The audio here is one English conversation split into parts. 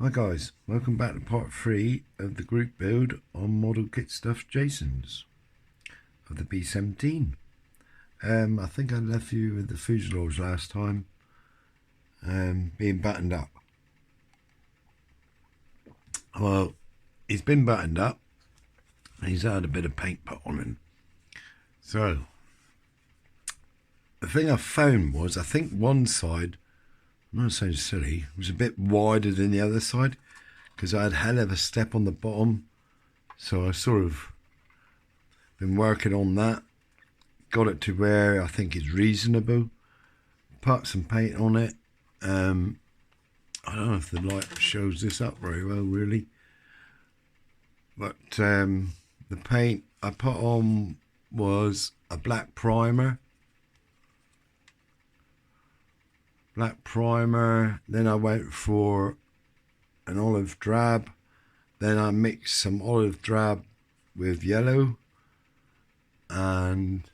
Hi guys, welcome back to part 3 of the group build on Model Kit Stuff Jasons of the B17. I think I left you with the fuselage last time being battened up. Well, he's been battened up and he's had a bit of paint put on him. So, the thing I found was, I think one side, I'm not saying silly, was a bit wider than the other side because I had hell of a step on the bottom. So I sort of been working on that, got it to where I think it's reasonable, put some paint on it. I don't know if the light shows this up very well really, but the paint I put on was a black primer, then I went for an olive drab, then I mixed some olive drab with yellow and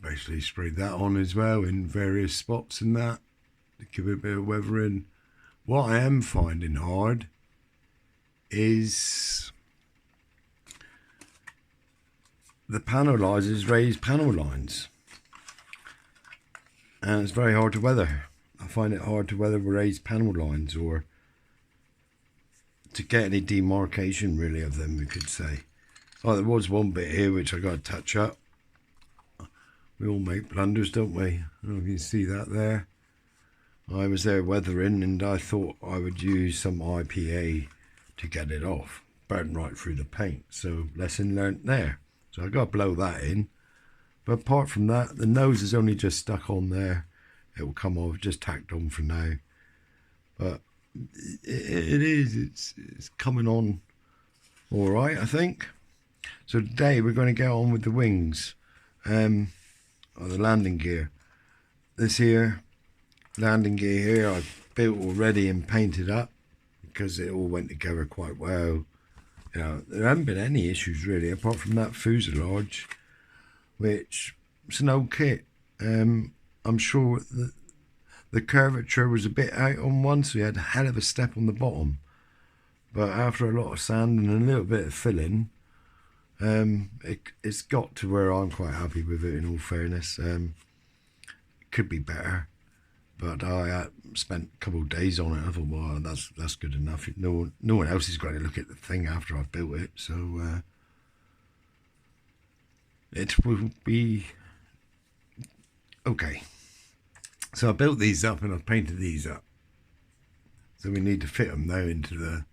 basically sprayed that on as well in various spots and that to give it a bit of weathering. What I am finding hard is the panelizers raised panel lines. And it's very hard to weather. I find it hard to weather raised panel lines or to get any demarcation really of them, we could say. Oh, there was one bit here which I got to touch up. We all make blunders, don't we? I don't know if you can see that there. I was there weathering and I thought I would use some IPA to get it off. Burned right through the paint. So lesson learnt there. So I got to blow that in. But apart from that, the nose is only just stuck on there. It will come off, just tacked on for now. But it's coming on all right, I think. So today we're going to get on with the wings, or the landing gear. This here, landing gear here, I've built already and painted up because it all went together quite well. You know, there haven't been any issues really, apart from that fuselage, which is an old kit. I'm sure the curvature was a bit out on one, so you had a hell of a step on the bottom. But after a lot of sand and a little bit of filling, it's got to where I'm quite happy with it, in all fairness. It could be better, but I spent a couple of days on it. I thought, well, that's good enough. No one else is going to look at the thing after I've built it, so it will be okay. So I built these up and I've painted these up. So we need to fit them now into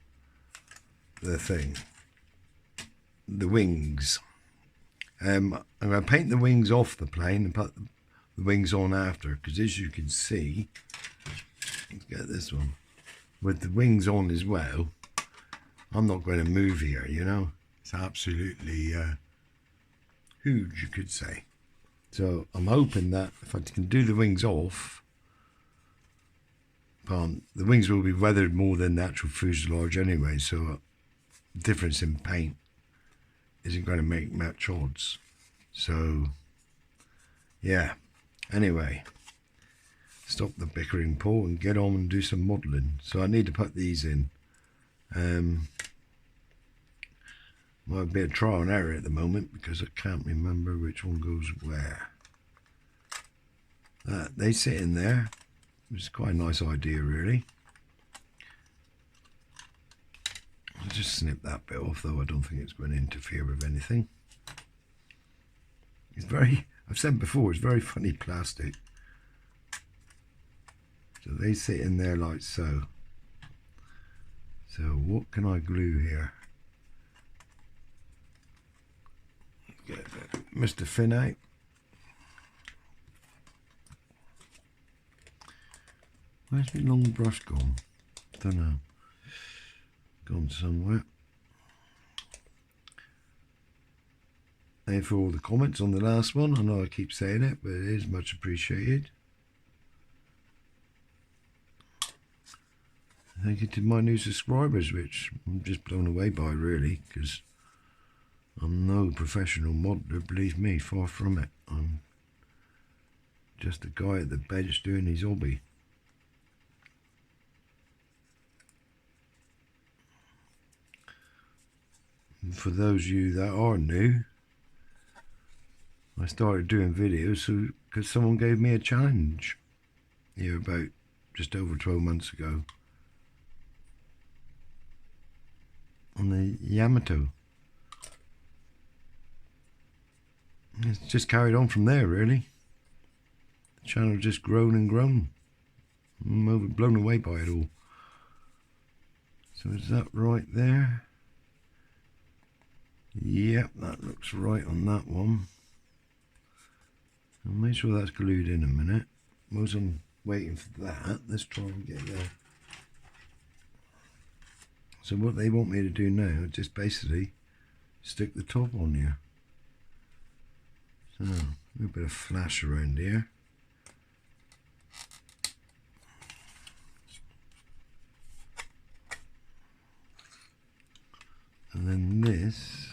the thing. The wings. I'm going to paint the wings off the plane and put the wings on after, because as you can see, let's get this one, with the wings on as well, I'm not going to move here, you know. It's absolutely huge, you could say. So I'm hoping that if I can do the wings off, the wings will be weathered more than the actual fuselage anyway, so the difference in paint isn't going to make much odds. So yeah, anyway, stop the bickering, Paul, and get on and do some modelling. So I need to put these in. Might be a trial and error at the moment because I can't remember which one goes where. They sit in there. It's quite a nice idea really. I'll just snip that bit off, though I don't think it's going to interfere with anything. It's very, I've said before, it's very funny plastic. So they sit in there like so. So what can I glue here? Get Mr. Finn out. Where's my long brush gone? Don't know. Gone somewhere. And for all the comments on the last one, I know I keep saying it, but it is much appreciated. Thank you to my new subscribers, which I'm just blown away by really, because I'm no professional modeler, believe me, far from it. I'm just a guy at the bench doing his hobby. for those of you that are new, I started doing videos because someone gave me a challenge here about just over 12 months ago on the Yamato. It's just carried on from there, really. The channel just grown and grown. I'm blown away by it all. So is that right there? Yep, that looks right on that one. I'll make sure that's glued in a minute. Whilst I'm waiting for that, let's try and get there. So what they want me to do now is just basically stick the top on here. So a little bit of flash around here. And then this,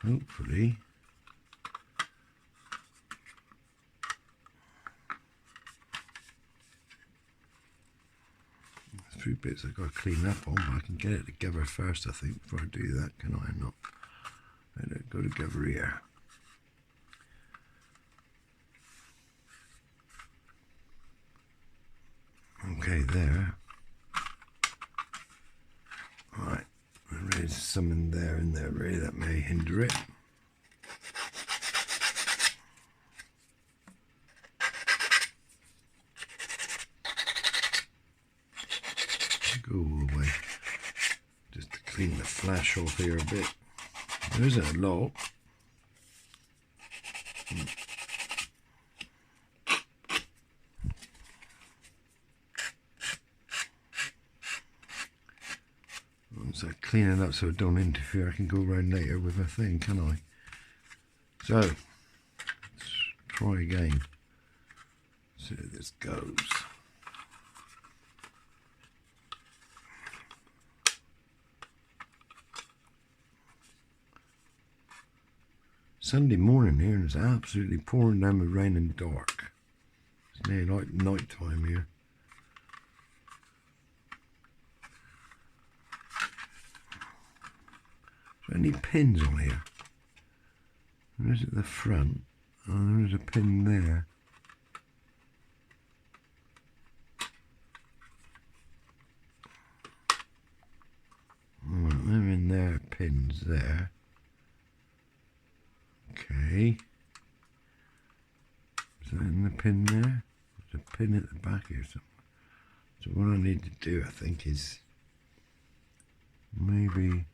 hopefully, there's a few bits I've got to clean up on, but I can get it together first, I think, before I do that, can I not? Let it go together here. Okay, there. Right, there's some in there really that may hinder it. Go all the way, just to clean the flash off here a bit. There isn't a lot. Once I clean it up so it don't interfere, I can go around later with a thing, can I? So, let's try again. See how this goes. Sunday morning here, and it's absolutely pouring down with rain and dark. It's nearly like night time here. Is there any pins on here? There is at the front. Oh, there is a pin there. Right, they're in there, pins there. Okay. Is that in the pin there? There's a pin at the back here somewhere. So what I need to do, I think, is maybe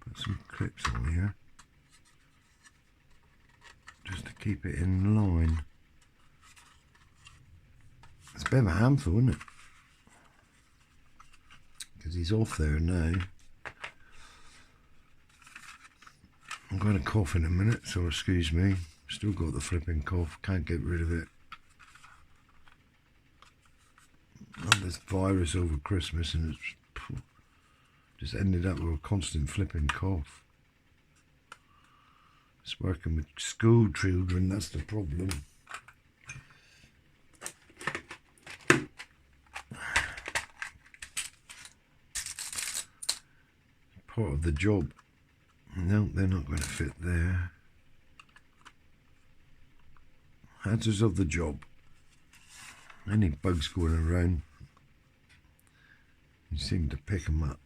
put some clips on here just to keep it in line. It's a bit of a handful, isn't it? Because he's off there now. I'm going to cough in a minute, so excuse me. Still got the flipping cough, can't get rid of it. Had this virus over Christmas and it's just ended up with a constant flipping cough. It's working with school children, that's the problem. Part of the job. No, they're not going to fit there. Hazards of the job. Any bugs going around, you seem to pick them up.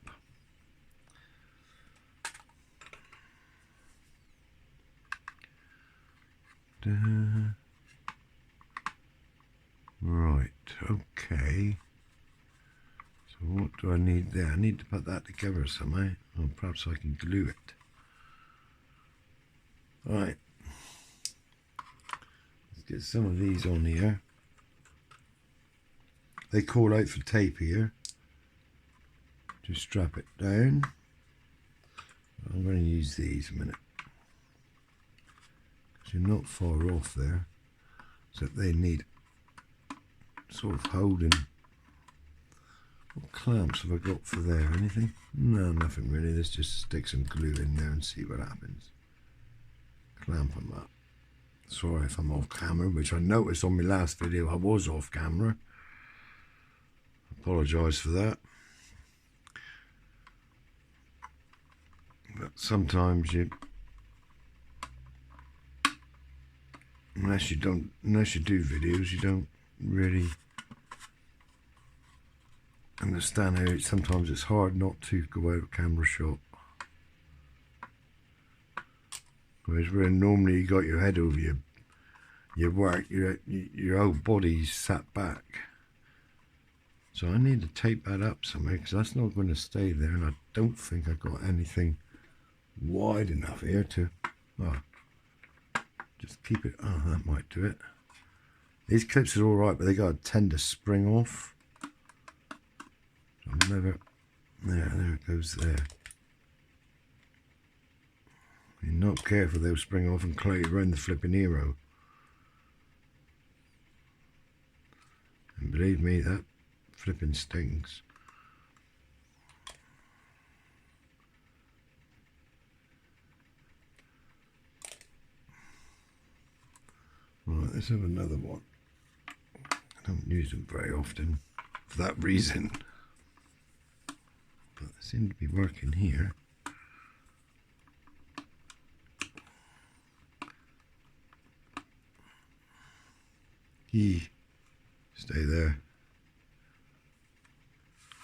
Right, okay. So what do I need there? I need to put that together somehow. Or perhaps I can glue it. Right. Let's get some of these on here. They call out for tape here. Just strap it down. I'm going to use these a minute. Because you're not far off there. So they need sort of holding. What clamps have I got for there? Anything? No, nothing really. Let's just stick some glue in there and see what happens. Clamp them up. Sorry if I'm off camera, which I noticed on my last video I was off camera. Apologise for that. But sometimes unless you do videos, you don't really understand how sometimes it's hard not to go out of camera shot. Whereas where normally you got your head over your work, your whole body's sat back. So I need to tape that up somewhere, because that's not going to stay there, and I don't think I got anything wide enough here to just keep it. Oh, that might do it. These clips are alright, but they got a tend to spring off. So there it goes there. If you're not careful, they'll spring off and clay around the flipping hero. And believe me, that flipping stings. Right, let's have another one. I don't use them very often for that reason, but they seem to be working here. Stay there.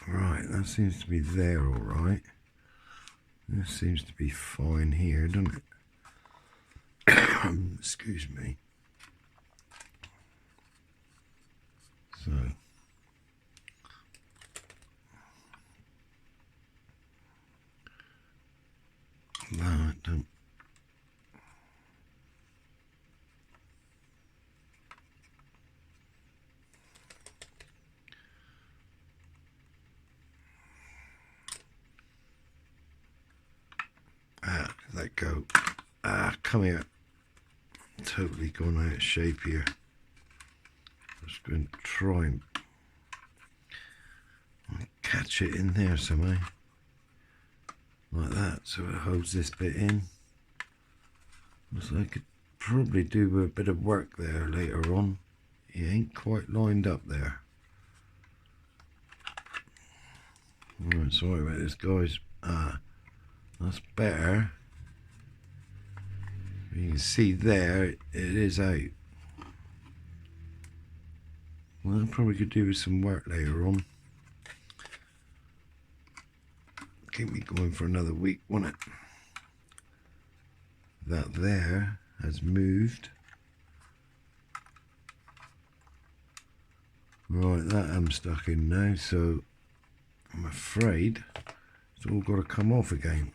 Right, that seems to be there all right. This seems to be fine here, doesn't it? Excuse me. So no, don't. Let go. Come here. Totally gone out of shape here. Just going to try and catch it in there somehow, like that, so it holds this bit in. So I could probably do a bit of work there later on. It ain't quite lined up there. Alright, sorry about this, guys. That's better. You can see there, it is out. Well, I probably could do with some work later on. Keep me going for another week, won't it? That there has moved. Right, that I'm stuck in now, so I'm afraid it's all got to come off again.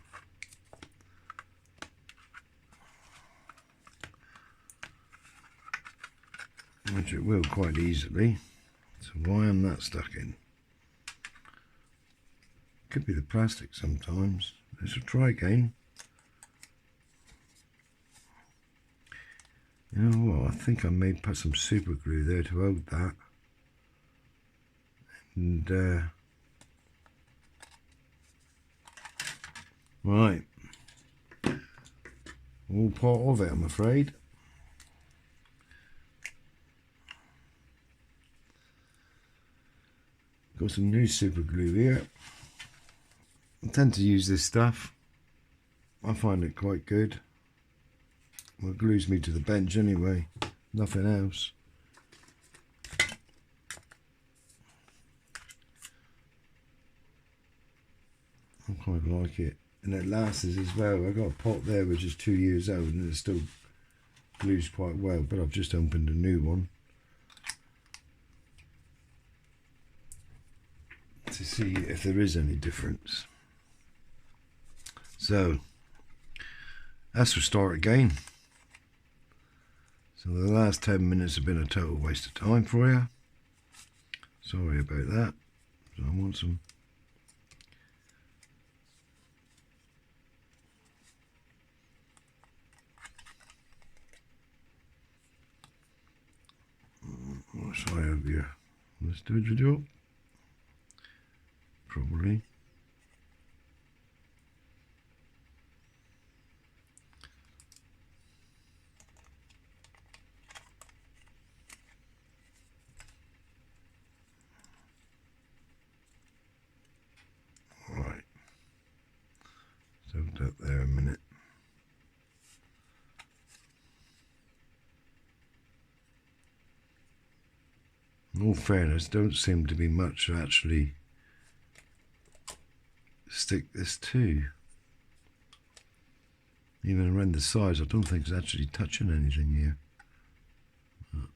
Which it will quite easily. So why am that stuck in? Could be the plastic sometimes. Let's try again. You know what? I think I may put some super glue there to hold that. And right, all part of it, I'm afraid. Got some new super glue here. I tend to use this stuff. I find it quite good. Well, it glues me to the bench anyway, nothing else. I quite like it, and it lasts as well. I got a pot there which is 2 years old and it still glues quite well, but I've just opened a new one to see if there is any difference. So let's restart again. So the last 10 minutes have been a total waste of time for you. Sorry about that. So I want some. What should I have here? Let's do the job. Probably. Right. So Hold up there a minute. In all fairness, don't seem to be much to actually stick this to. Even around the sides, I don't think it's actually touching anything here. Let's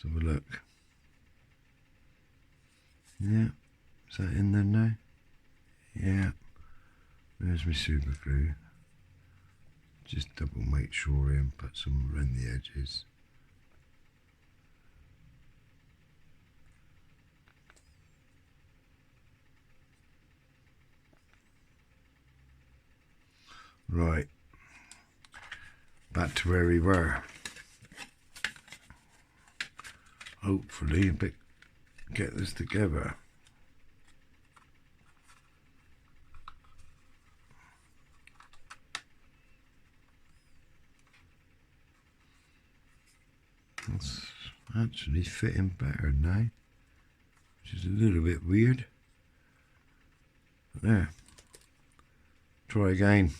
have a look. Yeah, is that in there now? Yeah. There's my super glue. Just double make sure here and put some around the edges. Right, back to where we were. Hopefully, get this together. It's actually fitting better now, which is a little bit weird. There. Try again.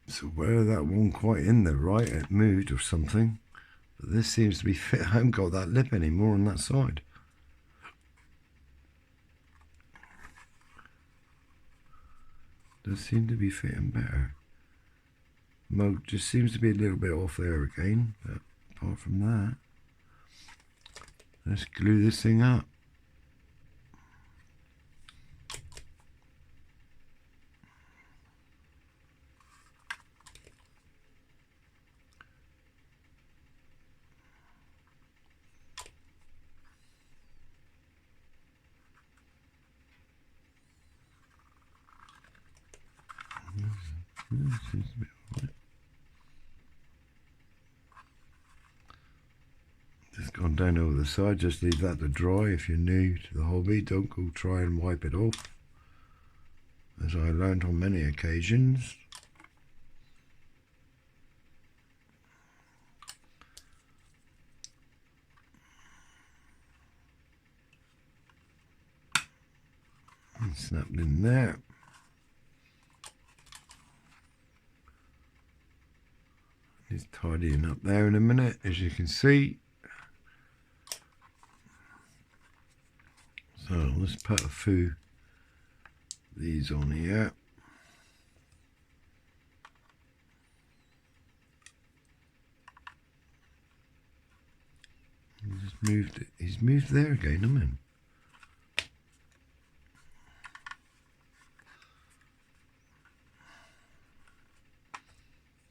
So where that one quite in there, right? It moved or something. But this seems to be fit. I haven't got that lip anymore on that side. Does seem to be fitting better. Mode just seems to be a little bit off there again. But apart from that, let's glue this thing up. Seems to be right. Just gone down over the side, just leave that to dry. If you're new to the hobby, don't go try and wipe it off, as I learned on many occasions. And snapped in there. It's tidying up there in a minute, as you can see. So let's put a few these on here. Just moved it. He's moved there again, I'm in.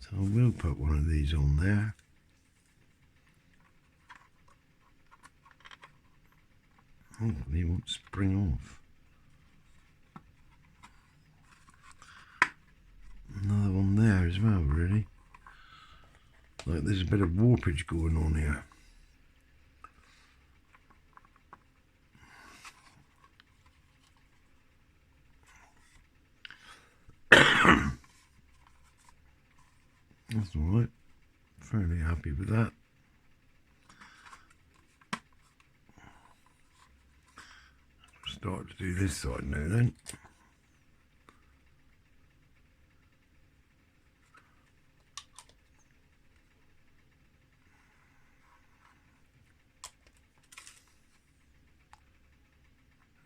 So I will put one of these on there. Hopefully it won't spring off. Another one there as well, really. Like there's a bit of warpage going on here. That's alright. Fairly happy with that. Start to do this side now then.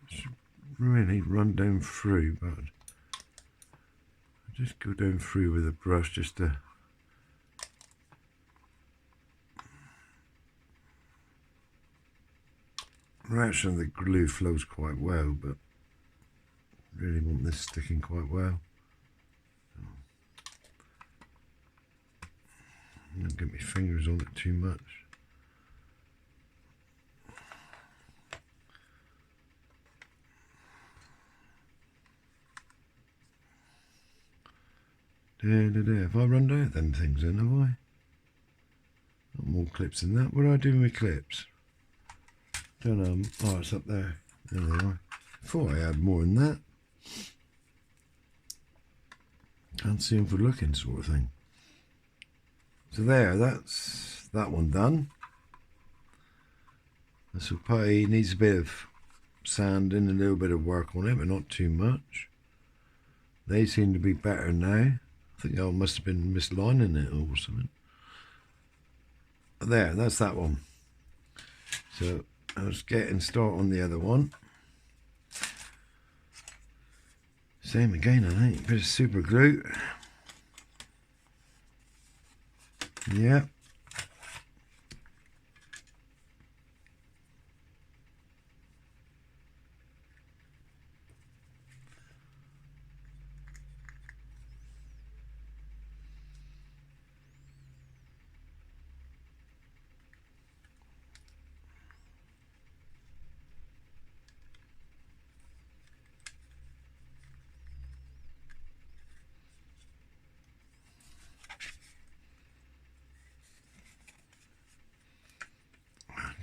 Should really run down through, but I just go down through with a brush just to reaction. The glue flows quite well, but really want this sticking quite well. Don't get my fingers on it too much. Have I run out them things then, have I? Got more clips than that. What do I do with my clips? Don't know. Oh, it's up there. There they are. Thought I had more than that. Can't see him for looking, sort of thing. So there, that's that one done. This will probably needs a bit of sanding, a little bit of work on it, but not too much. They seem to be better now. I think I must have been mislining it or something. There, that's that one. So I was getting start on the other one. Same again, I think. Bit of super glue. Yeah.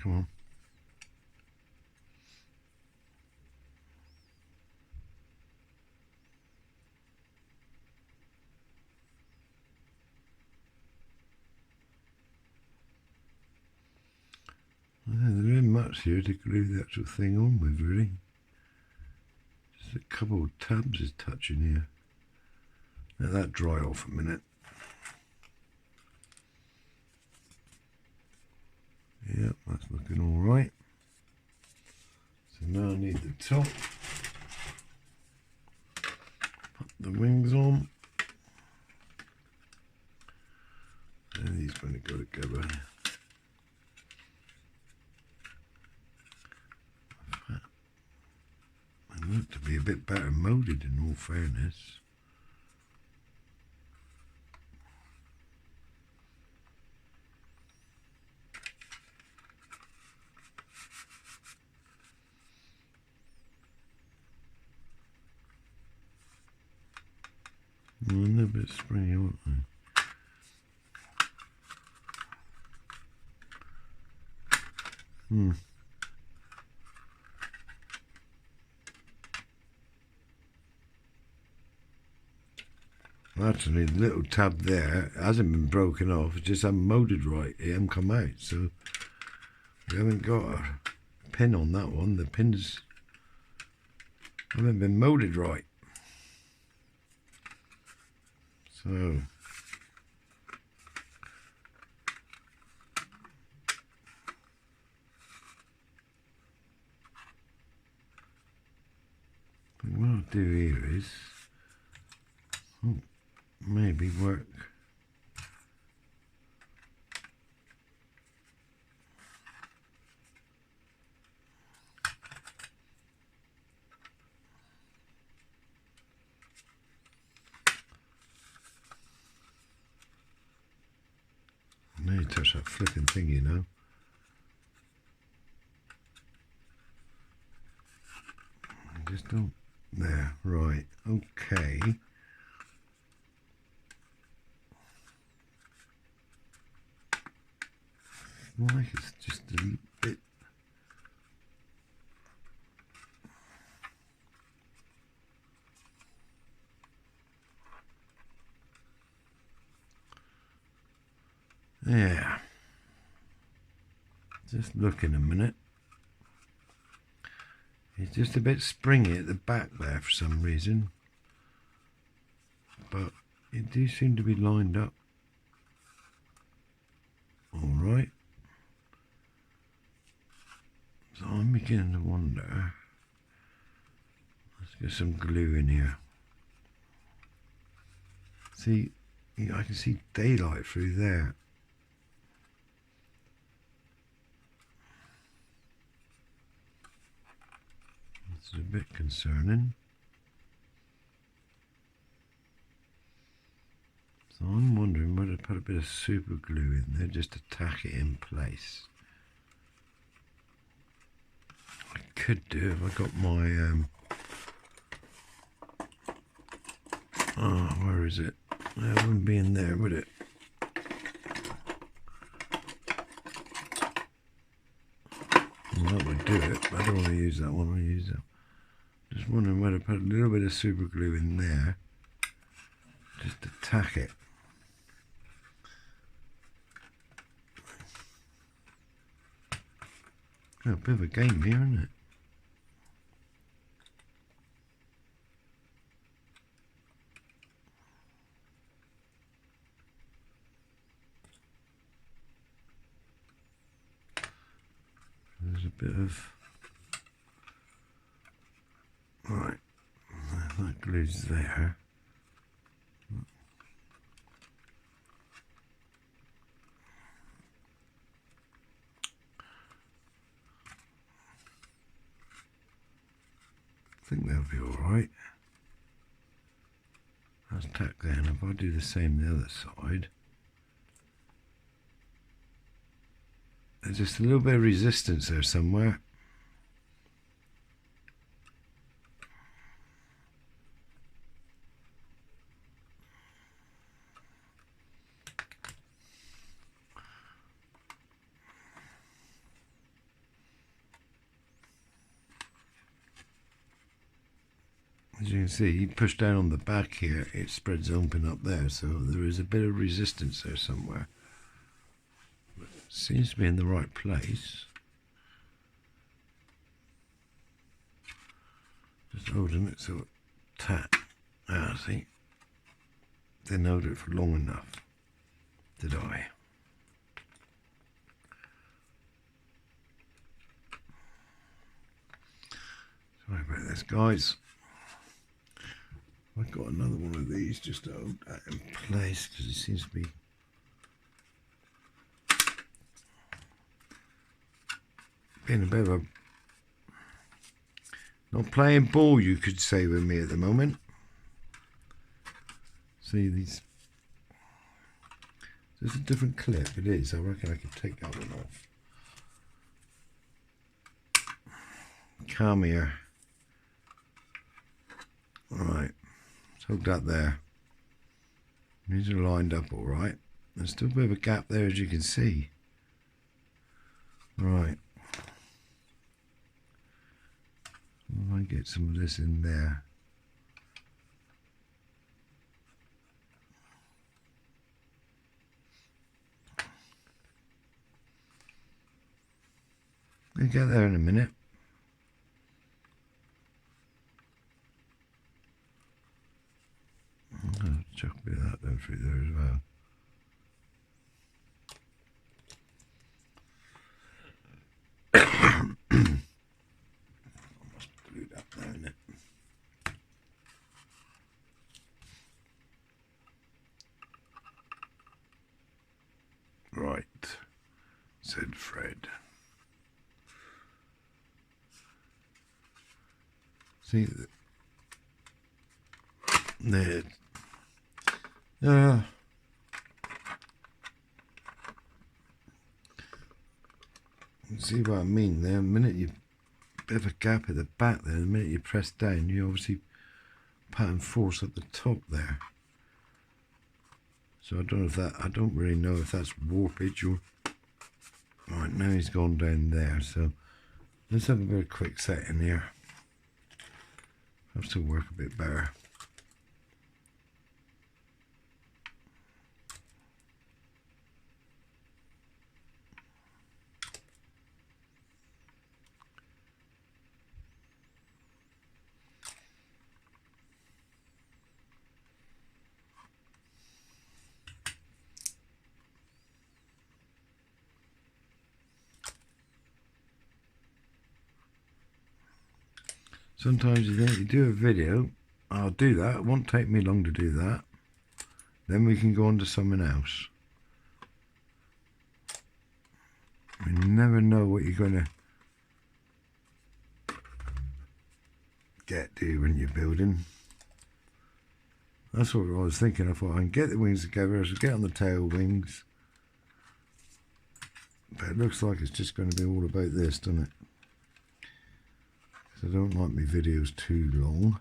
Come on. There isn't much here to glue the actual thing on with, really. Just a couple of tabs is touching here. Let that dry off a minute. Yep, that's looking all right. So now I need the top. Put the wings on. And these going to go together. They look to be a bit better moulded in all fairness. A little bit springy, aren't they? Actually, the little tab there hasn't been broken off. It just hasn't molded right. It hasn't come out, so we haven't got a pin on that one. The pins haven't been molded right. So what I'll do here is maybe work now you touch that flipping thing, you know. Just don't there, right, okay. Like it's just a little bit. Yeah. Just look in a minute. It's just a bit springy at the back there for some reason. But it do seem to be lined up. Alright. So I'm beginning to wonder. Let's get some glue in here. See, I can see daylight through there. This is a bit concerning. So I'm wondering whether to put a bit of super glue in there just to tack it in place. I could do if I got my oh, where is it? It wouldn't be in there, would it? Well, that would do it, but I don't want to use that one. I use that. Just wondering whether to put a little bit of super glue in there, just tack it. Oh, a bit of a game here, isn't it? There's a bit of... Right, that glue's there. I think that'll be alright. That's tacked there, and if I do the same the other side, there's just a little bit of resistance there somewhere. As you can see, you push down on the back here, it spreads open up there, so there is a bit of resistance there somewhere. But it seems to be in the right place. Just holding it so it tap. Ah, see, didn't hold it for long enough, did I? Sorry about this, guys. I've got another one of these just to hold that in place because it seems to be being a bit of a not playing ball, you could say, with me at the moment. See these? There's a different clip. It is. I reckon I could take that one off. Come here. Right. Hold that there. These are lined up all right. There's still a bit of a gap there, as you can see. Right. I might get some of this in there. We'll get there in a minute. I'll chuck a bit of that down through there as well. I must glue that there, innit? Right, said Fred. See, there. See what I mean there? The minute you bit of a gap at the back there, the minute you press down, you obviously pattern force at the top there. So I don't know if that, I don't really know if that's warpage or... Right, now he's gone down there, so let's have a bit of quick set in here. Have to work a bit better. Sometimes you think you do a video, I'll do that, it won't take me long to do that. Then we can go on to something else. You never know what you're going to get, do you, when you're building. That's what I was thinking. I thought I can get the wings together, so get on the tail wings. But it looks like it's just going to be all about this, doesn't it? I don't like my videos too long.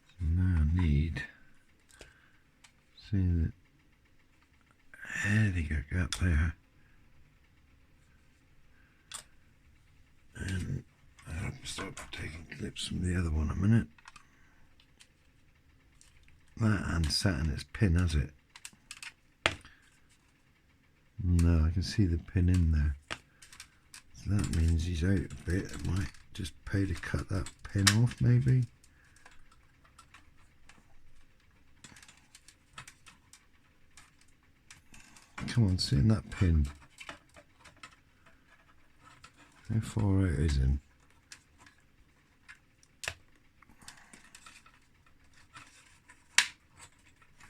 So now I need, see that, there you go gap there. And I'll start taking clips from the other one a minute. That hand sat in its pin, has it? No, I can see the pin in there. So that means he's out a bit. It might just pay to cut that pin off, maybe. Come on, sit in that pin. How far out is it?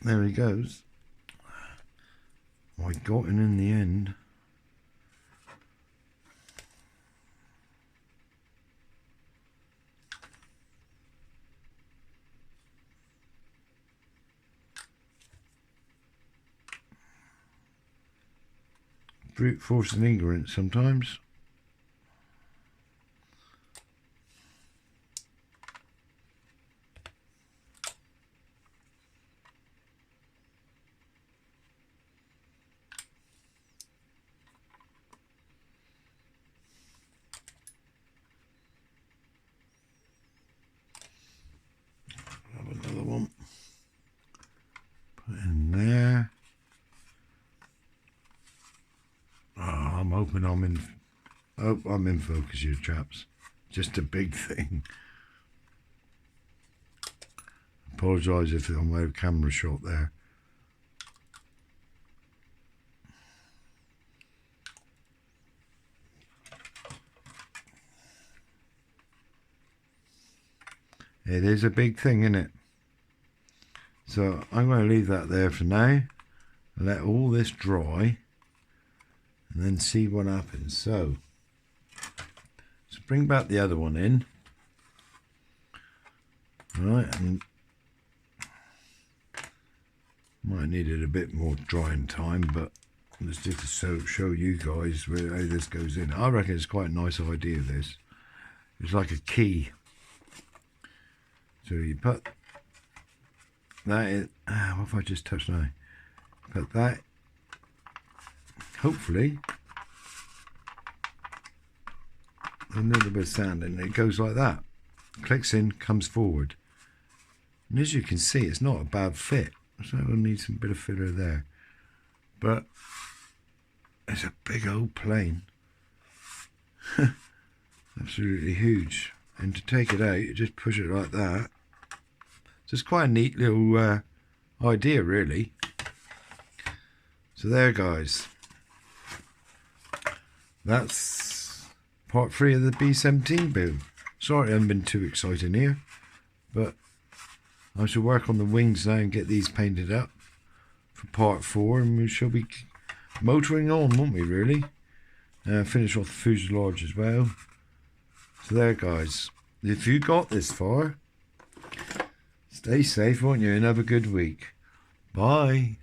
There he goes. I got him in the end. Brute force and ignorance sometimes. Have another one. Put in there. I'm hoping I'm in focus, you chaps. Just a big thing. Apologise if I'm out of camera shot there. It is a big thing, isn't it? So I'm going to leave that there for now. Let all this dry. And then see what happens. So bring back the other one in. Right, and might need it a bit more drying time, but let's just show you guys how this goes in. I reckon it's quite a nice idea, this. It's like a key. So you put that in. What if I just touch now? Put that. Hopefully, a little bit of sand, and it goes like that. Clicks in, comes forward. And as you can see, it's not a bad fit. So we'll need some bit of filler there. But it's a big old plane. Absolutely huge. And to take it out, you just push it like that. So it's quite a neat little idea, really. So there, guys. That's part 3 of the B17 build. Sorry I haven't been too exciting here, but I shall work on the wings now and get these painted up for part 4, and we shall be motoring on, won't we, really? Finish off the fuselage as well. So there, guys. If you got this far, stay safe, won't you, and have a good week. Bye.